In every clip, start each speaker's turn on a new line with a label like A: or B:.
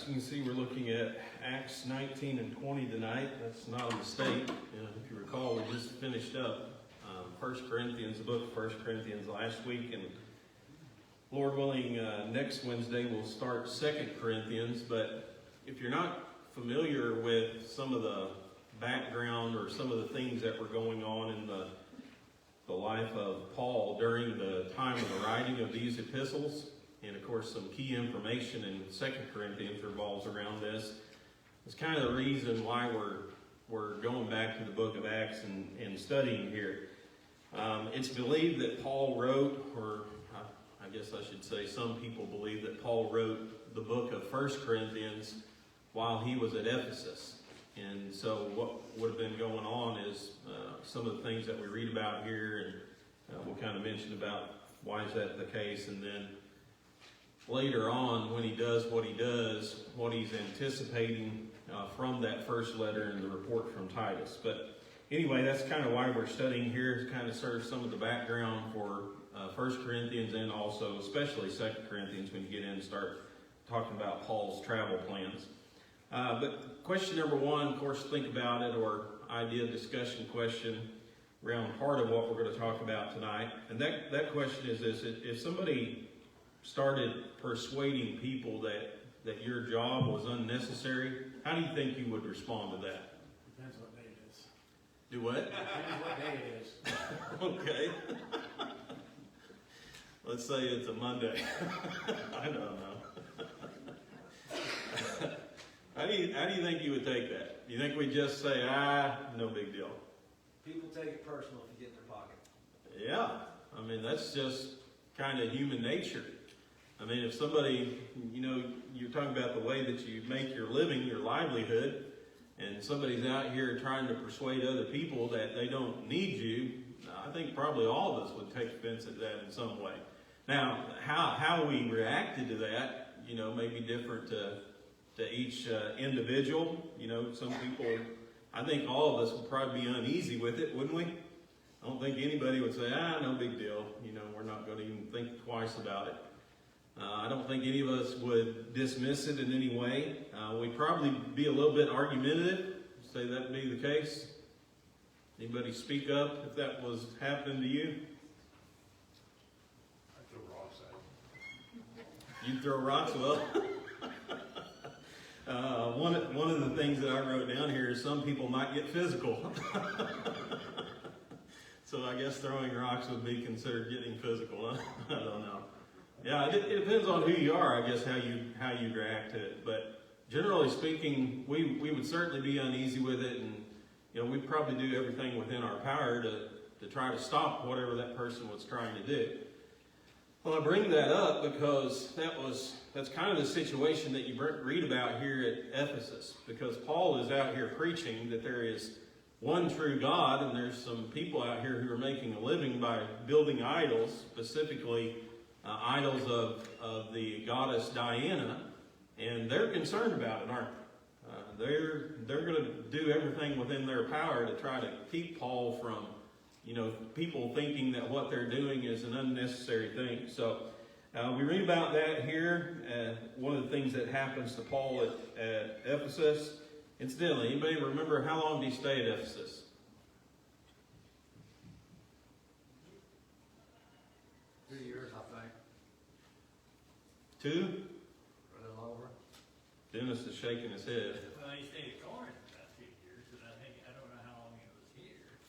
A: you can see we're looking at Acts 19 and 20 tonight. That's not a mistake. If you recall, we just finished up 1 Corinthians, the book of 1 Corinthians last week. And Lord willing, next Wednesday we'll start 2 Corinthians. But if you're not familiar with some of the background or some of the things that were going on in the life of Paul during the time of the writing of these epistles, and of course some key information in 2 Corinthians revolves around this. It's kind of the reason why we're going back to the book of Acts and studying here. It's believed that Paul wrote, or I guess I should say some people believe that Paul wrote the book of 1 Corinthians while he was at Ephesus. And so what would have been going on is some of the things that we read about here, and we'll kind of mention about why is that the case, and then later on, when he does, what he's anticipating from that first letter and the report from Titus. But anyway, that's kind of why we're studying here, to kind of serve some of the background for 1 Corinthians and also especially 2 Corinthians when you get in and start talking about Paul's travel plans. But question number one, of course, think about it, or idea discussion question around part of what we're going to talk about tonight. And that question is this: if somebody started persuading people that your job was unnecessary, how do you think you would respond to that?
B: Depends what day it is.
A: Do what?
B: Depends what day it is.
A: Okay. Let's say it's a Monday. I don't know. How do you think you would take that? Do you think we'd just say, no big deal?
C: People take it personal if you get in their pocket.
A: Yeah. I mean, that's just kind of human nature. I mean, if somebody, you're talking about the way that you make your living, your livelihood, and somebody's out here trying to persuade other people that they don't need you, I think probably all of us would take offense at that in some way. Now, how we reacted to that, may be different to each individual. Some people, I think all of us would probably be uneasy with it, wouldn't we? I don't think anybody would say, no big deal. We're not going to even think twice about it. I don't think any of us would dismiss it in any way. We'd probably be a little bit argumentative, say that be the case. Anybody speak up if that was happening to you?
B: I throw rocks at it.
A: You'd throw rocks? Well, one of the things that I wrote down here is some people might get physical. So I guess throwing rocks would be considered getting physical. Huh? I don't know. Yeah, it depends on who you are, I guess, how you react to it. But generally speaking, we would certainly be uneasy with it, and we'd probably do everything within our power to try to stop whatever that person was trying to do. Well, I bring that up because that's kind of the situation that you read about here at Ephesus, because Paul is out here preaching that there is one true God, and there's some people out here who are making a living by building idols, specifically idols of the goddess Diana, and they're concerned about it, aren't they? They're going to do everything within their power to try to keep Paul from, people thinking that what they're doing is an unnecessary thing. So we read about that here. One of the things that happens to Paul at Ephesus. Incidentally, anybody remember how long did he stay at Ephesus?
C: 3 years, I think.
A: 2?
C: A little over.
A: Dennis is shaking his head.
B: Well, he stayed at Corinth about 2 years, and I don't know how long he was here.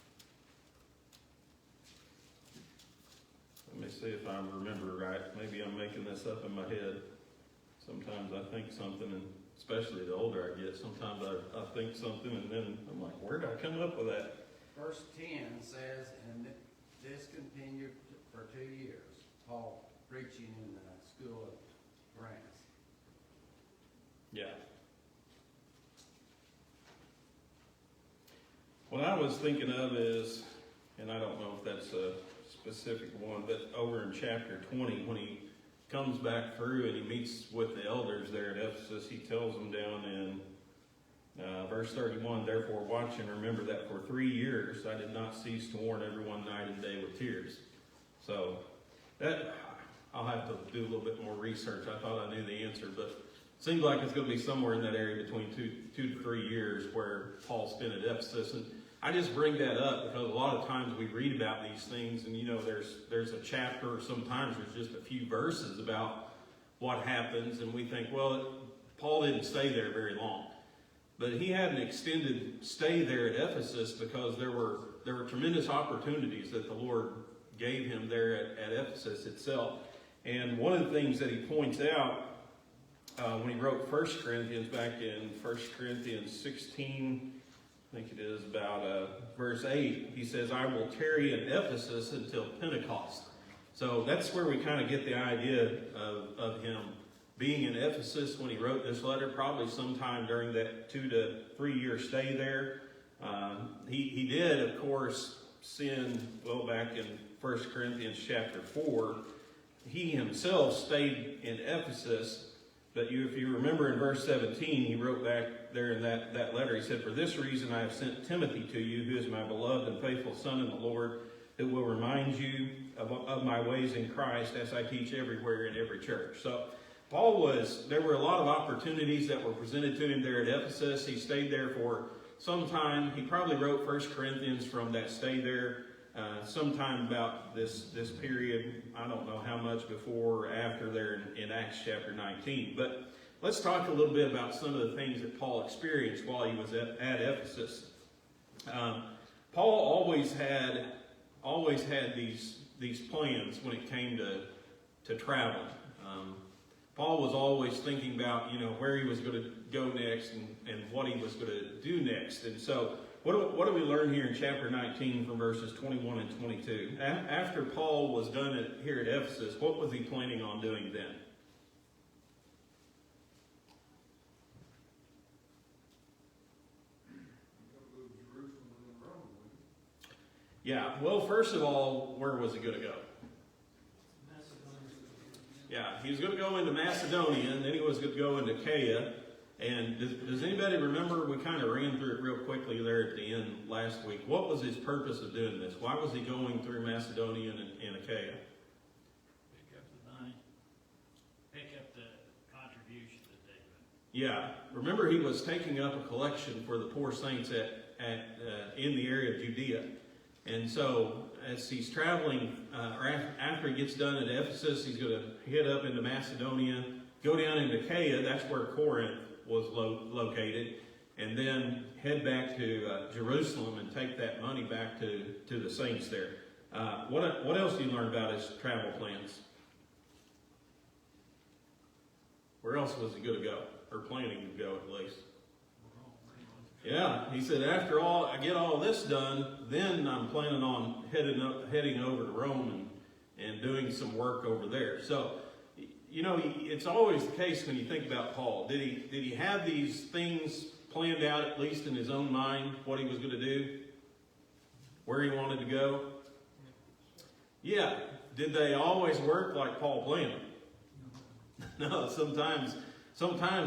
A: Let me see if I remember right. Maybe I'm making this up in my head. Sometimes I think something, and especially the older I get, sometimes I think something, and then I'm like, where did I come up with that?
C: Verse 10 says, and this continued for 2 years, Paul preaching in the school of France.
A: Yeah. What I was thinking of is, and I don't know if that's a specific one, but over in chapter 20, when he comes back through and he meets with the elders there at Ephesus, he tells them down in verse 31, therefore watch and remember that for 3 years I did not cease to warn everyone night and day with tears. So that I'll have to do a little bit more research. I thought I knew the answer, but seems like it's going to be somewhere in that area between 2 to 3 years where Paul spent at Ephesus. And I just bring that up because a lot of times we read about these things, and there's a chapter, or sometimes there's just a few verses about what happens, and we think, well, Paul didn't stay there very long. But he had an extended stay there at Ephesus because there were tremendous opportunities that the Lord gave him there at Ephesus itself. And one of the things that he points out when he wrote 1 Corinthians back in 1 Corinthians 16, I think it is, about verse 8, he says, I will tarry in Ephesus until Pentecost. So that's where we kind of get the idea of him being in Ephesus when he wrote this letter, probably sometime during that 2 to 3 year stay there. He did, of course, sin, well, back in 1 Corinthians chapter 4. He himself stayed in Ephesus, but if you remember in verse 17, he wrote back there in that letter, he said, for this reason I have sent Timothy to you, who is my beloved and faithful son in the Lord, who will remind you of my ways in Christ as I teach everywhere in every church. So there were a lot of opportunities that were presented to him there at Ephesus. He stayed there for some time. He probably wrote 1 Corinthians from that stay there sometime about this period. I don't know how much before or after there in Acts chapter 19. But let's talk a little bit about some of the things that Paul experienced while he was at Ephesus. Paul always had these plans when it came to travel. Paul was always thinking about, where he was going to go next and what he was going to do next. And so what do we learn here in chapter 19 from verses 21 and 22? After Paul was done here at Ephesus, what was he planning on doing then? Yeah, well, first of all, where was he going to go? Yeah, he was going to go into Macedonia, and then he was going to go into Achaia. And does anybody remember, we kind of ran through it real quickly there at the end last week. What was his purpose of doing this? Why was he going through Macedonia and Achaia?
B: Pick up the money. Pick up the contribution that they would.
A: Yeah, remember he was taking up a collection for the poor saints in the area of Judea. And so as he's traveling, or after he gets done at Ephesus, he's going to head up into Macedonia, go down into Achaia, that's where Corinth was located, and then head back to Jerusalem and take that money back to the saints there. What else do you learn about his travel plans? Where else was he going to go, or planning to go at least? Yeah, he said, after I get all this done, then I'm planning on heading over to Rome and doing some work over there. So, it's always the case when you think about Paul. Did he have these things planned out, at least in his own mind, what he was going to do? Where he wanted to go? Yeah. Did they always work like Paul planned them? No, sometimes,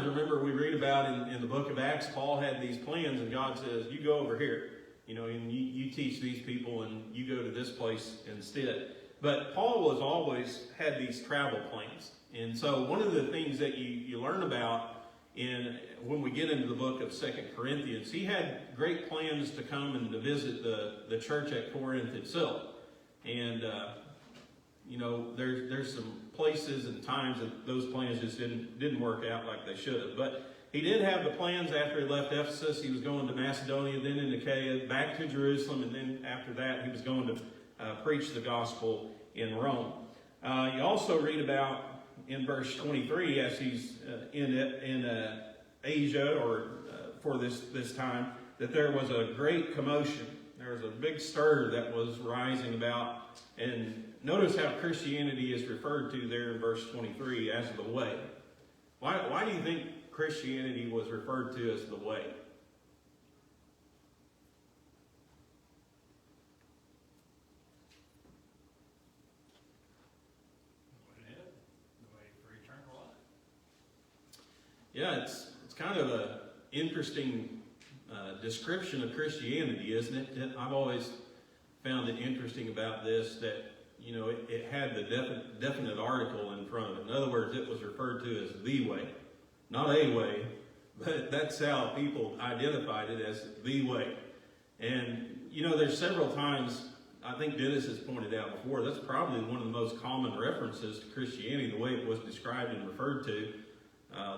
A: remember, we read about in the book of Acts, Paul had these plans, and God says, you go over here, and you teach these people, and you go to this place instead. But Paul always had these travel plans. And so one of the things that you learn about when we get into the book of 2 Corinthians, he had great plans to come and to visit the church at Corinth itself. And, there's some places and times that those plans just didn't work out like they should have. But he did have the plans after he left Ephesus. He was going to Macedonia, then into Achaia, back to Jerusalem, and then after that he was going to preach the gospel in Rome. You also read about in verse 23, as he's in Asia, or for this time, that there was a great commotion. There was a big stir that was rising about. And notice how Christianity is referred to there in verse 23 as the way. Why do you think Christianity was referred to as the way? Yeah, it's kind of an interesting description of Christianity, isn't it? I've always found it interesting about this that, it had the definite article in front of it. In other words, it was referred to as the way, not a way, but that's how people identified it, as the way. And, there's several times, I think Dennis has pointed out before, that's probably one of the most common references to Christianity, the way it was described and referred to,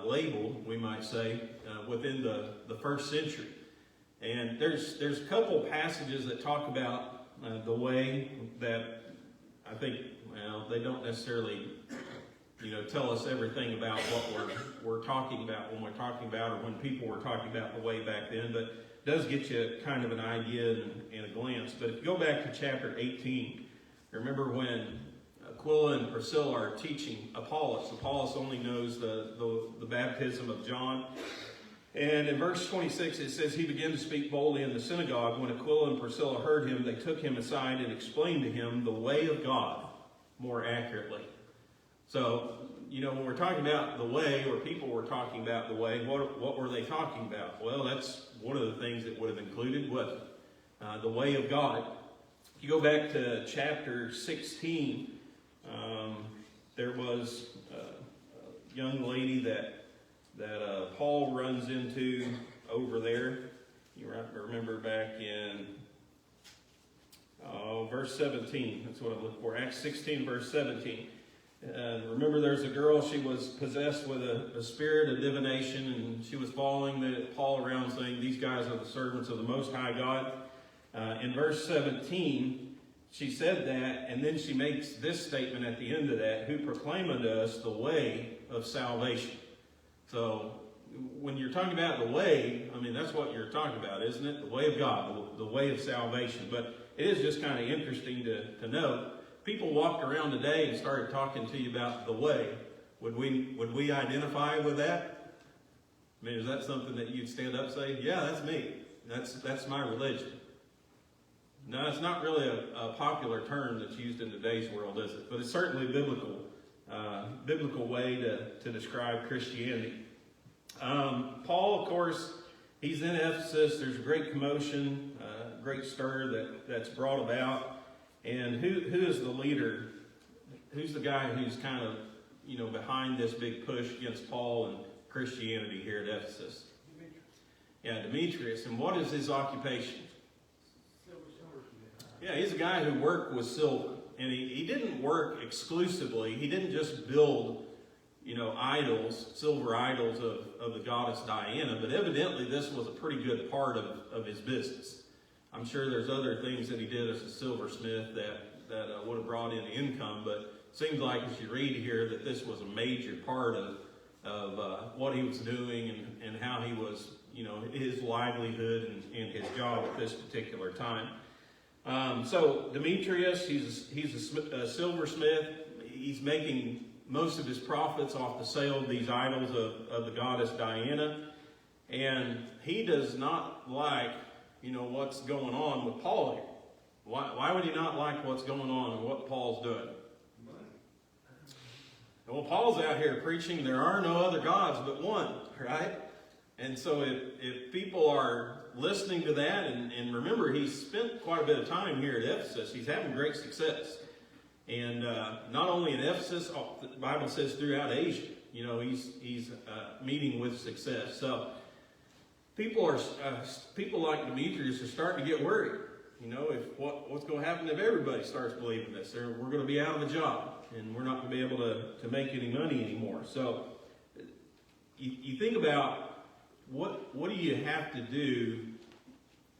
A: labeled, we might say, within the first century. And there's a couple passages that talk about the way that I think, they don't necessarily, tell us everything about what we're talking about when we're talking about, or when people were talking about the way back then, but it does get you kind of an idea and a glance. But if you go back to chapter 18, remember when Aquila and Priscilla are teaching Apollos. Apollos only knows the baptism of John. And in verse 26, it says, he began to speak boldly in the synagogue. When Aquila and Priscilla heard him, they took him aside and explained to him the way of God more accurately. So, when we're talking about the way, or people were talking about the way, what were they talking about? Well, that's one of the things that would have included the way of God. If you go back to chapter 16, there was a young lady that Paul runs into over there. You remember back in verse 17. That's what I'm looking for. Acts 16, verse 17. Remember, there's a girl, she was possessed with a spirit of divination, and she was following Paul around saying, these guys are the servants of the Most High God. In verse 17, she said that, and then she makes this statement at the end of that, who proclaim unto us the way of salvation. So, when you're talking about the way, that's what you're talking about, isn't it? The way of God, the way of salvation. But it is just kind of interesting to note. People walked around today and started talking to you about the way. Would we identify with that? Is that something that you'd stand up and say, yeah, that's me. That's my religion. No, it's not really a popular term that's used in today's world, is it? But it's certainly a biblical way to describe Christianity. Paul, of course, he's in Ephesus. There's a great commotion, great stir that's brought about. And who is the leader? Who's the guy who's kind of, behind this big push against Paul and Christianity here at Ephesus? Demetrius. And what is his occupation? Yeah, he's a guy who worked with silver. And he didn't work exclusively. He didn't just build, idols, silver idols of the goddess Diana, but evidently this was a pretty good part of his business. I'm sure there's other things that he did as a silversmith that would have brought in income, but it seems like as you read here that this was a major part of what he was doing and how he was, his livelihood and his job at this particular time. So Demetrius, he's a silversmith. He's making most of his profits off the sale of these idols of the goddess Diana. And he does not like, what's going on with Paul here. Why would he not like what's going on and what Paul's doing? Well, Paul's out here preaching there are no other gods but one, right? And so if people are listening to that, and remember, he's spent quite a bit of time here at Ephesus. He's having great success. And not only in Ephesus, the Bible says throughout Asia, he's meeting with success. So people like Demetrius are starting to get worried. If what's going to happen if everybody starts believing this? We're going to be out of a job, and we're not going to be able to make any money anymore. So you think about what do you have to do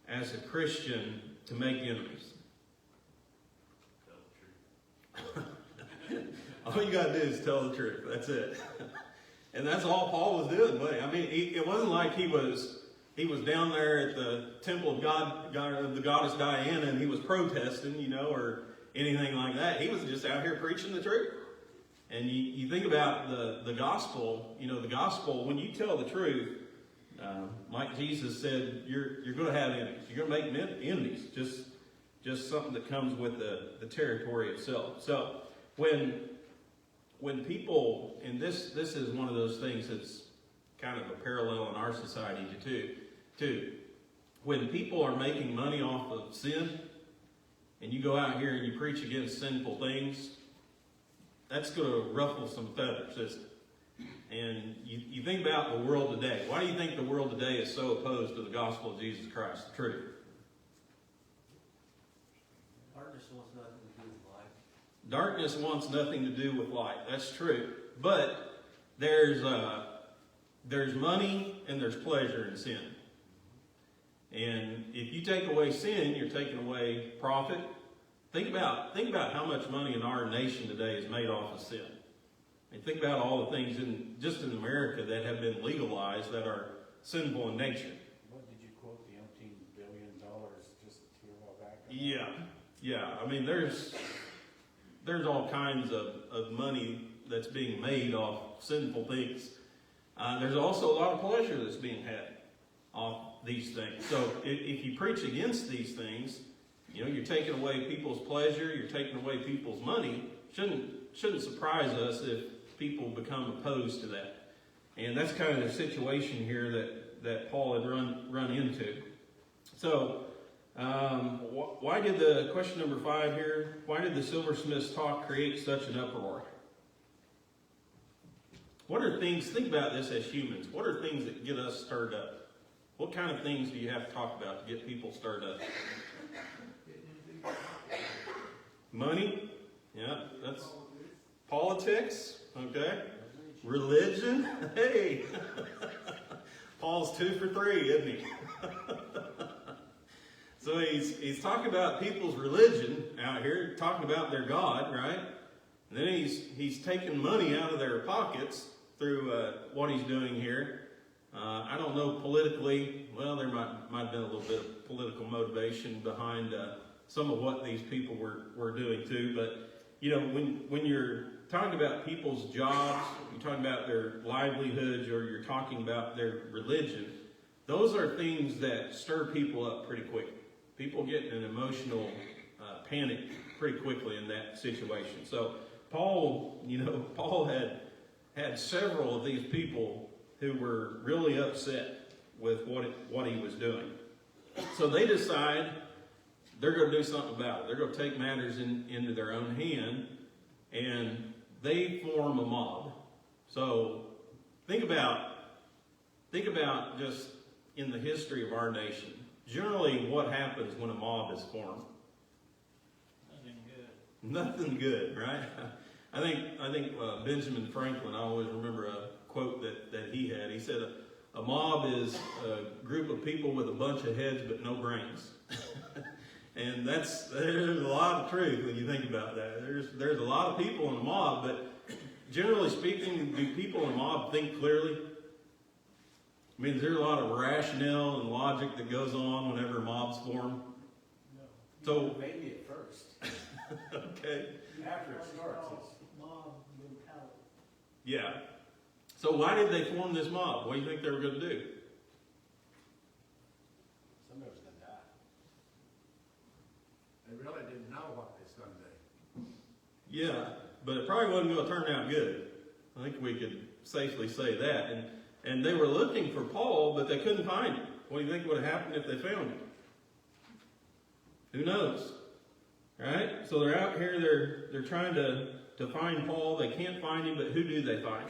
A: as a Christian to make enemies?
B: Tell the truth.
A: All you got to do is tell the truth. That's it. And that's all Paul was doing. It wasn't like he was down there at the temple of the goddess Diana, and he was protesting, or anything like that. He was just out here preaching the truth. And you think about the gospel, the gospel, when you tell the truth, like Jesus said, you're going to have enemies. You're going to make enemies. Just something that comes with the territory itself. So when people, and this is one of those things that's kind of a parallel in our society too. When people are making money off of sin, and you go out here and you preach against sinful things, that's going to ruffle some feathers, isn't it? And you think about the world today. Why do you think the world today is so opposed to the gospel of Jesus Christ, the truth?
D: Darkness wants nothing to do with life.
A: Darkness wants nothing to do with light. That's true. But there's money and there's pleasure in sin. And if you take away sin, you're taking away profit. Think about how much money in our nation today is made off of sin. And think about all the things just in America that have been legalized that are sinful in nature.
E: What did you quote, the $18 billion just here a while back?
A: Yeah. I mean, there's all kinds of money that's being made off sinful things. There's also a lot of pleasure that's being had off these things. So if you preach against these things, you're taking away people's pleasure, you're taking away people's money. Shouldn't surprise us if people become opposed to that. And that's kind of the situation here that Paul had run into. So why did question number 5 here, why did the silversmith's talk create such an uproar? What are things, think about this as humans, what are things that get us stirred up? What kind of things do you have to talk about to get people stirred up? Money? Yeah, that's politics. Okay. Religion? Hey! Paul's 2 for 3, isn't he? So he's talking about people's religion out here, talking about their God, right? And then he's taking money out of their pockets through what he's doing here. I don't know politically. Well, there might have been a little bit of political motivation behind some of what these people were doing too. But when you're talking about people's jobs, you're talking about their livelihoods, or you're talking about their religion, those are things that stir people up pretty quick. People get in an emotional panic pretty quickly in that situation. So Paul had several of these people who were really upset with what he was doing. So they decide they're going to do something about it. They're going to take matters into their own hand, and they form a mob. So think about just in the history of our nation. Generally, what happens when a mob is formed? Nothing good, right? I think Benjamin Franklin, I always remember a quote that he had. He said, a mob is a group of people with a bunch of heads but no brains. And there's a lot of truth when you think about that. There's a lot of people in a mob, but generally speaking, do people in a mob think clearly? I mean, is there a lot of rationale and logic that goes on whenever mobs form?
E: No.
A: So
E: Maybe at first.
A: Okay.
E: After it starts,
D: Mob mentality.
A: Yeah. So why did they form this mob? What do you think they were going to do?
E: somebody was going to die.
C: They really didn't know what they was gonna do.
A: Yeah, but it probably wasn't going to turn out good. I think we could safely say that. And they were looking for Paul, but they couldn't find him. What do you think would have happened if they found him? Who knows? Right? So they're out here, they're trying to find Paul. They can't find him, but who do they find?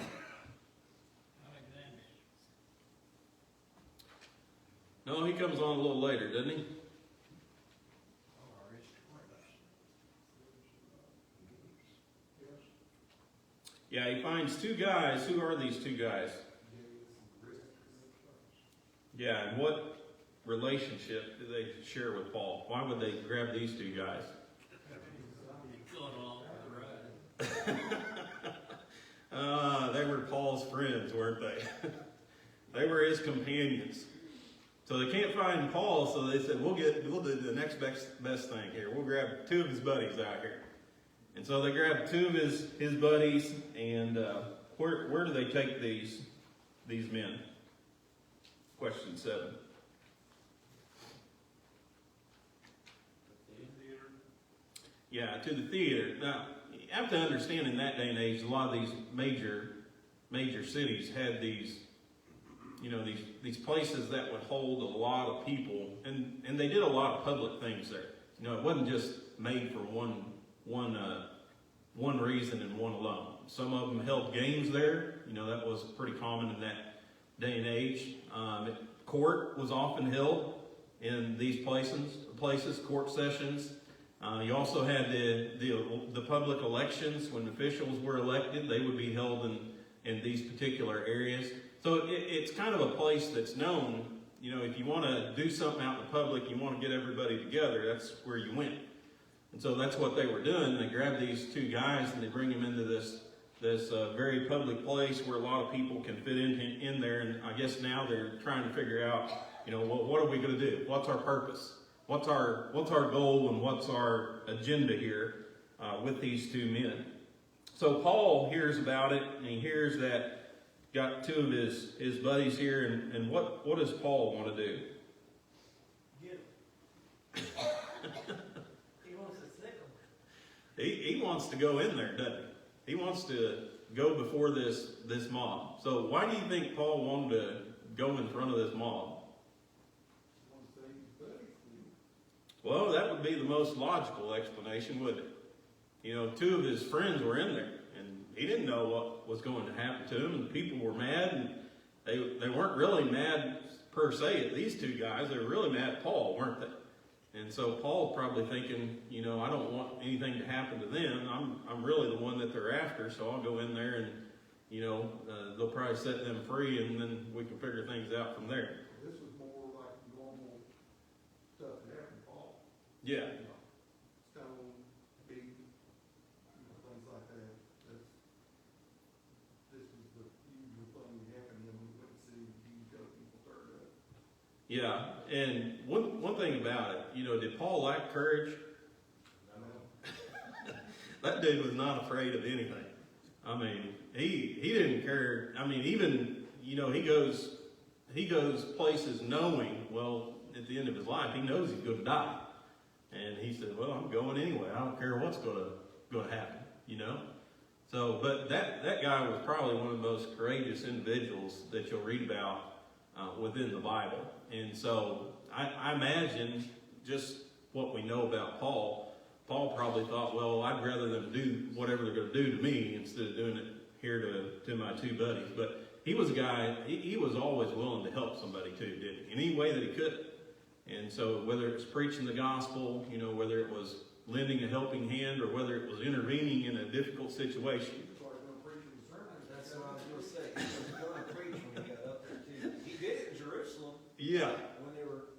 A: No, he comes on a little later, doesn't he? Yeah, he finds 2 guys. Who are these 2 guys? Yeah, and what relationship do they share with Paul? Why would they grab these 2 guys? They were Paul's friends, weren't they? They were his companions. So they can't find Paul, so they said, we'll do the next best thing here. We'll grab 2 of his buddies out here. And so they grabbed 2 of his buddies, and where do they take these men? Question 7. Yeah, to the theater. Now, you have to understand in that day and age, a lot of these major cities had these places that would hold a lot of people, and they did a lot of public things there. It wasn't just made for one reason and one alone. Some of them held games there. You know, that was pretty common in that day and age. Court was often held in these places, court sessions. You also had the public elections. When officials were elected, they would be held in these particular areas. So it's kind of a place that's known. You know, if you want to do something out in the public, you want to get everybody together, that's where you went. And so that's what they were doing. They grabbed these two guys and they bring them into this very public place where a lot of people can fit in there. And I guess now they're trying to figure out, you know, what are we going to do? What's our purpose? What's our goal and what's our agenda here with these two men? So Paul hears about it, and he hears that got two of his buddies here, and what does Paul want to do?
D: Get him. He wants to sick him.
A: He wants to go in there, doesn't he? He wants to go before this mob. So why do you think Paul wanted to go in front of this mob? Well, that would be the most logical explanation, wouldn't it? You know, two of his friends were in there, and he didn't know what was going to happen to him, and people were mad, and they weren't really mad per se at these two guys. They were really mad at Paul, weren't they? And so Paul's probably thinking, you know, I don't want anything to happen to them. I'm really the one that they're after, so I'll go in there and, you know, they'll probably set them free, and then we can figure things out from there.
F: This was more like normal stuff that happened to Paul.
A: Yeah.
F: Stone, beat, things like that. This was the usual thing that happened when we went to see these other people stirred up.
A: Yeah, and one thing about it, you know, did Paul lack courage? That dude was not afraid of anything. I mean, he didn't care. I mean, even, you know, he goes places knowing, well, at the end of his life, he knows he's going to die. And he said, well, I'm going anyway. I don't care what's going to happen, you know? So, but that guy was probably one of the most courageous individuals that you'll read about within the Bible. And so I imagine just what we know about Paul probably thought, well, I'd rather them do whatever they're going to do to me instead of doing it here to my two buddies. But he was a guy, he was always willing to help somebody too, didn't he? In any way that he could. And so whether it was preaching the gospel, you know, whether it was lending a helping hand or whether it was intervening in a difficult situation.
F: That's why I'm preaching the sermon.
D: That's what I was going to say. He was going to preach when he got up there too. He did it in Jerusalem.
A: Yeah.
D: When they were,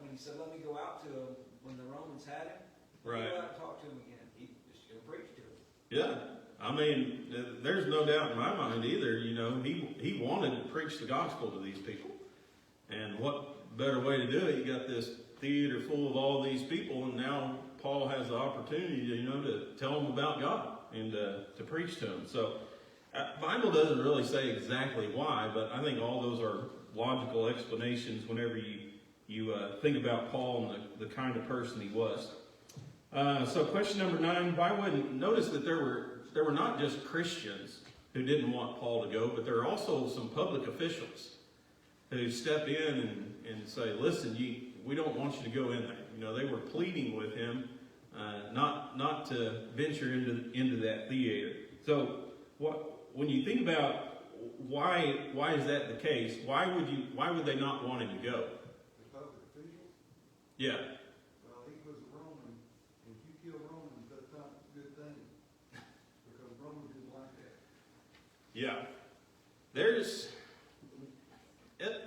D: when he said, "Let me go out to him," when the Romans had him.
A: Right.
D: Go out and talk to him again. He just going to preach to him.
A: Yeah. I mean, there's no doubt in my mind either, you know, he wanted to preach the gospel to these people. And what better way to do it? You got this theater full of all these people, and now Paul has the opportunity to, you know, to tell them about God and to preach to them. So, Bible doesn't really say exactly why, but I think all those are logical explanations whenever you think about Paul and the kind of person he was. So, question number 9: why wouldn't notice that there were not just Christians who didn't want Paul to go, but there are also some public officials who step in and say, listen, we don't want you to go in there. You know, they were pleading with him not to venture into that theater. So when you think about why is that the case, why would they not want him to go?
F: The public officials,
A: Yeah.
F: well, he was a Roman, and if you kill Romans, that's not a good thing, because Romans didn't like that.
A: Yeah.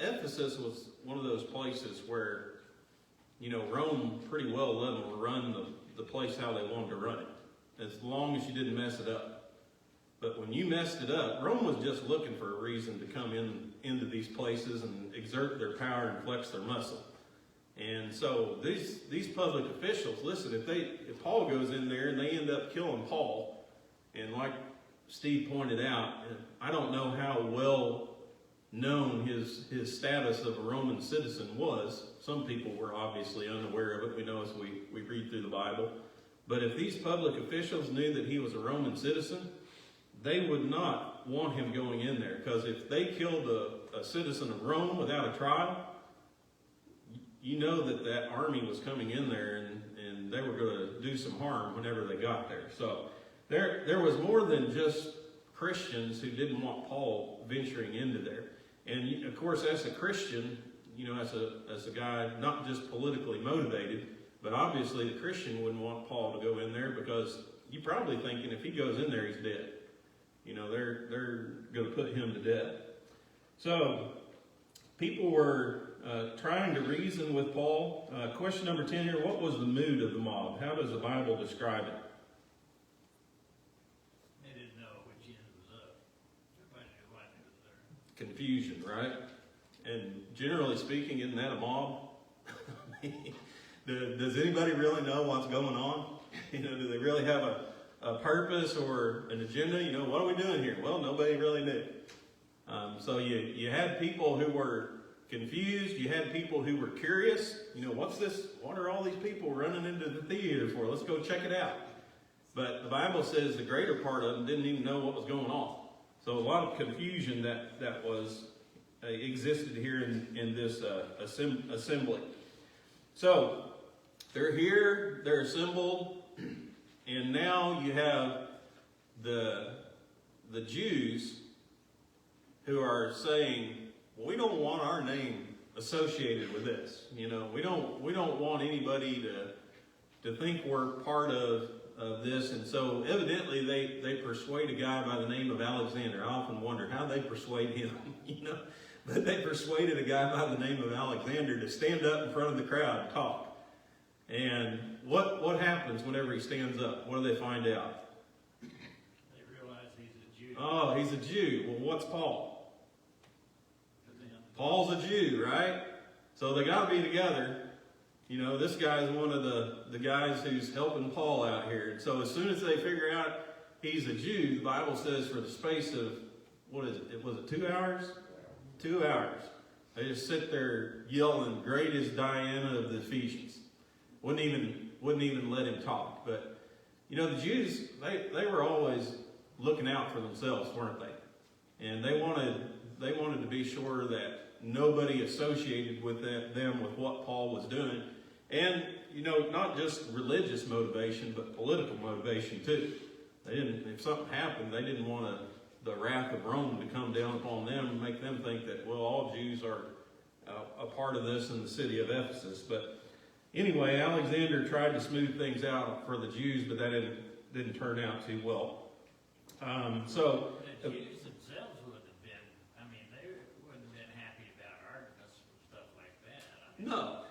A: Ephesus was one of those places where, you know, Rome pretty well let them run the place how they wanted to run it, as long as you didn't mess it up. But when you messed it up, Rome was just looking for a reason to come into these places and exert their power and flex their muscle. And so these public officials, listen, if Paul goes in there and they end up killing Paul, and like Steve pointed out, I don't know how well known his status of a Roman citizen was. Some people were obviously unaware of it, we know as we read through the Bible. But if these public officials knew that he was a Roman citizen, they would not want him going in there, because if they killed a citizen of Rome without a trial, you know that army was coming in there and they were going to do some harm whenever they got there. So there was more than just Christians who didn't want Paul venturing into there. And of course, as a Christian, as a guy not just politically motivated, but obviously the Christian wouldn't want Paul to go in there, because you're probably thinking if he goes in there, he's dead. They're going to put him to death. So people were trying to reason with Paul. Question number 10 here: what was the mood of the mob? How does the Bible describe it?
B: They didn't know which end was up. Everybody knew why they was there.
A: Confusion, right? And generally speaking, isn't that a mob? Does anybody really know what's going on? Do they really have a purpose or an agenda? What are we doing here? Well, nobody really knew. So you had people who were confused. You had people who were curious. What's this? What are all these people running into the theater for? Let's go check it out. But the Bible says the greater part of them didn't even know what was going on. So a lot of confusion that was existed here in this assembly. So they're here, they're assembled, and now you have the Jews who are saying, well, we don't want our name associated with this. We don't want anybody to think we're part of this. And so evidently they persuade a guy by the name of Alexander. I often wonder how they persuade him, But they persuaded a guy by the name of Alexander to stand up in front of the crowd and talk. And what happens whenever he stands up? What do they find out?
B: They realize he's a Jew.
A: Oh, he's a Jew. Well, what's Paul?
B: To them.
A: Paul's a Jew, right? So they got to be together. This guy's one of the guys who's helping Paul out here. And so as soon as they figure out he's a Jew, the Bible says for the space of, what is it? Was it 2 hours? 2 hours. They just sit there yelling, "Great is Diana of the Ephesians." Wouldn't even let him talk. But the Jews, they were always looking out for themselves, weren't they? And they wanted to be sure that nobody associated with them with what Paul was doing. And not just religious motivation, but political motivation too. If something happened, they didn't want the wrath of Rome to come down upon them and make them think that, well, all Jews are a part of this in the city of Ephesus. But anyway, Alexander tried to smooth things out for the Jews, but that didn't turn out too well.
B: The Jews themselves wouldn't have been, they wouldn't have been happy about Artemis and stuff like that.
A: No.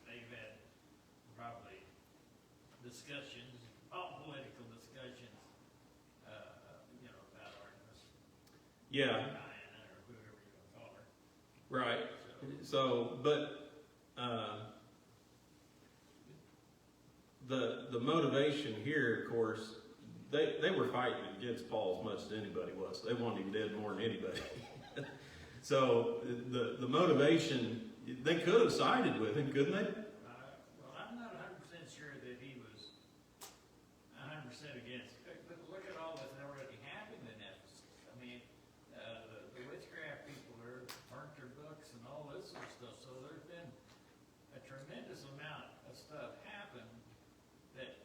B: They've had probably discussions, all political discussions, about Artemis.
A: Yeah.
B: Diana, or whoever you want to call her.
A: Right. So, but the motivation here, of course, they were fighting against Paul as much as anybody was. They wanted him dead more than anybody. So the motivation, they could have sided with him, couldn't they?
B: Well, I'm not 100% sure that he was 100% against it. But look at all that's already happened in Ephesus. The witchcraft people burnt their books and all this sort of stuff. So there's been a tremendous amount of stuff happen that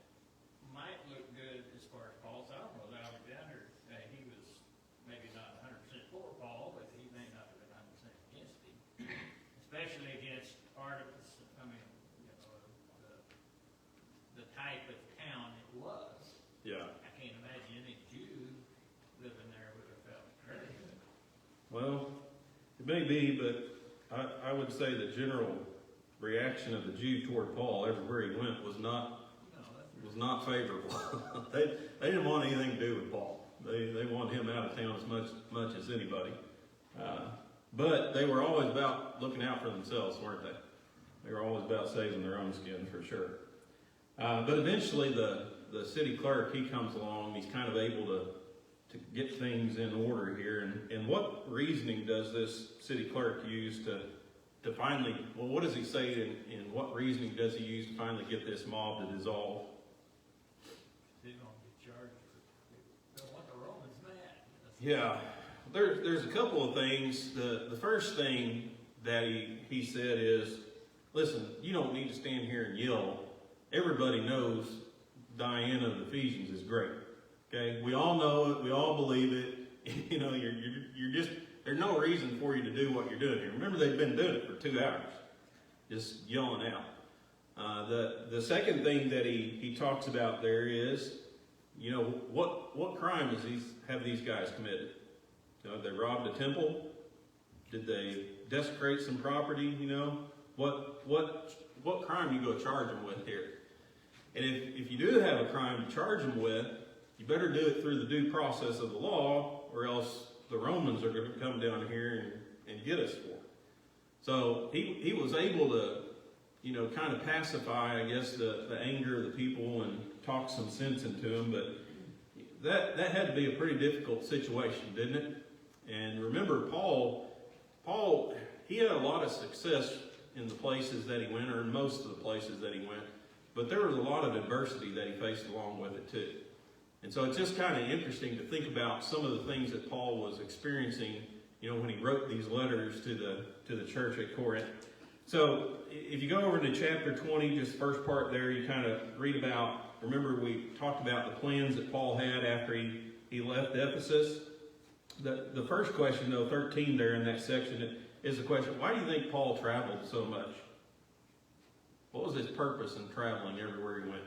B: might look good as far as Paul's. I don't know that Alexander, he was maybe not 100% for Paul, but he may not have been 100% against him, especially against Artemis. The type of town it was.
A: Yeah.
B: I can't imagine any Jew living there would have felt very good.
A: Well, it may be, but I would say the general reaction of the Jew toward Paul everywhere he went was not favorable. They didn't want anything to do with Paul. They wanted him out of town as much as anybody. But they were always about looking out for themselves, weren't they? They were always about saving their own skin, for sure. But eventually the city clerk, he comes along. He's kind of able to get things in order here. And what reasoning does this city clerk use to finally, well, what does he say and what reasoning does he use to finally get this mob to dissolve?
B: They don't get charged for, don't want the Romans mad.
A: Yeah, there's a couple of things. The first thing that he said is, listen, you don't need to stand here and yell. Everybody knows Diana of the Ephesians is great. Okay, we all know it. We all believe it. You know, you're just, there's no reason for you to do what you're doing here. Remember, they've been doing it for 2 hours, just yelling out. The second thing that he talks about there is, you know, what crime have these guys committed? You know, they robbed a temple. Did they desecrate some property? You know, what crime you go charge them with here? And if you do have a crime to charge them with, you better do it through the due process of the law, or else the Romans are going to come down here and get us for it. So he was able to, you know, kind of pacify, I guess, the anger of the people and talk some sense into them. But that had to be a pretty difficult situation, didn't it? And remember, Paul, he had a lot of success in the places that he went, or in most of the places that he went. But there was a lot of adversity that he faced along with it too. And so it's just kind of interesting to think about some of the things that Paul was experiencing, you know, when he wrote these letters to the church at Corinth. So if you go over to chapter 20, just first part there, you kind of read about, remember we talked about the plans that Paul had after he left Ephesus. The first question, though, 13 there in that section, is the question, why do you think Paul traveled so much? What was his purpose in traveling everywhere he went?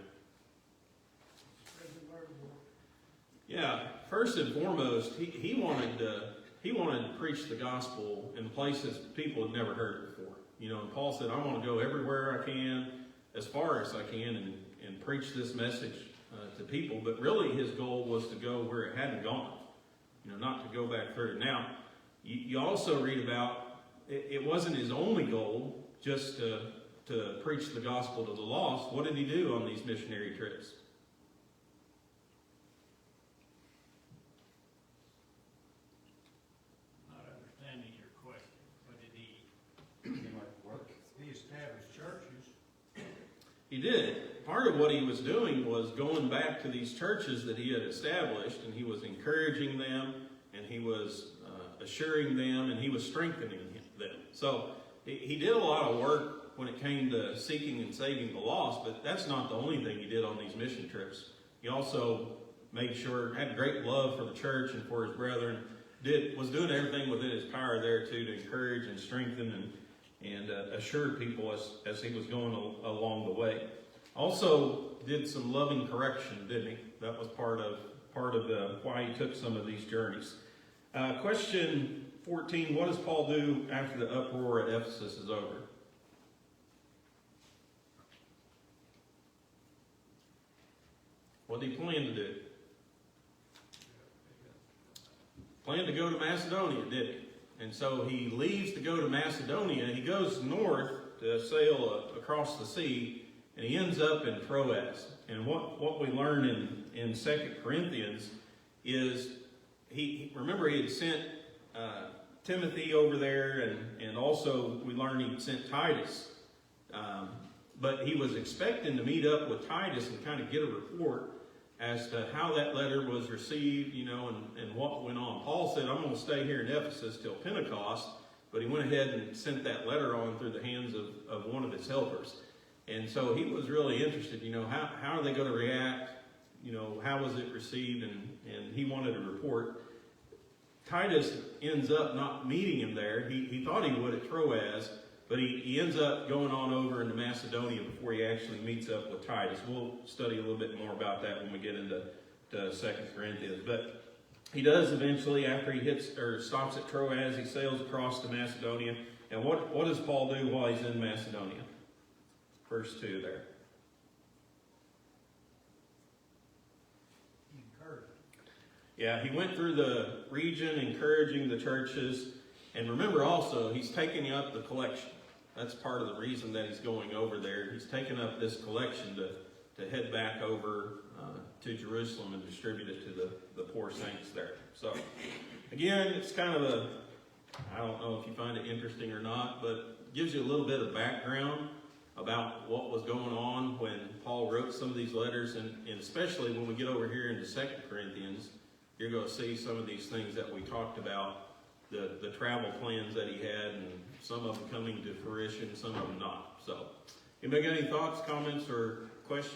A: Yeah, first and foremost, he wanted to preach the gospel in places people had never heard it before. You know, and Paul said, I want to go everywhere I can, as far as I can, and preach this message to people. But really his goal was to go where it hadn't gone, you know, not to go back further. Now, you also read about, it wasn't his only goal just to preach the gospel to the lost. What did he do on these missionary trips?
B: Not understanding your question. What did he?
E: He established churches.
A: He did. Part of what he was doing was going back to these churches that he had established, and he was encouraging them, and he was assuring them, and he was strengthening them. So he did a lot of work when it came to seeking and saving the lost, but that's not the only thing he did on these mission trips. He also made sure, had great love for the church and for his brethren, was doing everything within his power there too to encourage and strengthen and assure people as he was going along the way. Also did some loving correction, didn't he? That was part of why he took some of these journeys. Question 14, what does Paul do after the uproar at Ephesus is over? What did he plan to do? Planned to go to Macedonia, did he? And so he leaves to go to Macedonia. He goes north to sail across the sea, and he ends up in Troas. And what we learn in 2 Corinthians is, remember he had sent Timothy over there, and also we learn he sent Titus. But he was expecting to meet up with Titus and kind of get a report as to how that letter was received, you know, and what went on. Paul said, I'm going to stay here in Ephesus till Pentecost, but he went ahead and sent that letter on through the hands of one of his helpers. And so he was really interested, you know, how are they going to react? You know, how was it received? And he wanted a report. Titus ends up not meeting him there. He thought he would at Troas, but he ends up going on over into Macedonia before he actually meets up with Titus. We'll study a little bit more about that when we get into 2 Corinthians. But he does eventually, after he stops at Troas, he sails across to Macedonia. And what does Paul do while he's in Macedonia? Verse 2 there. Yeah, he went through the region encouraging the churches. And remember also, he's taking up the collection. That's part of the reason that he's going over there. He's taken up this collection to head back over to Jerusalem and distribute it to the poor saints there. So, again, it's kind of I don't know if you find it interesting or not, but gives you a little bit of background about what was going on when Paul wrote some of these letters. And especially when we get over here into 2 Corinthians, you're going to see some of these things that we talked about. The travel plans that he had, and some of them coming to fruition, some of them not. So, anybody got any thoughts, comments, or questions?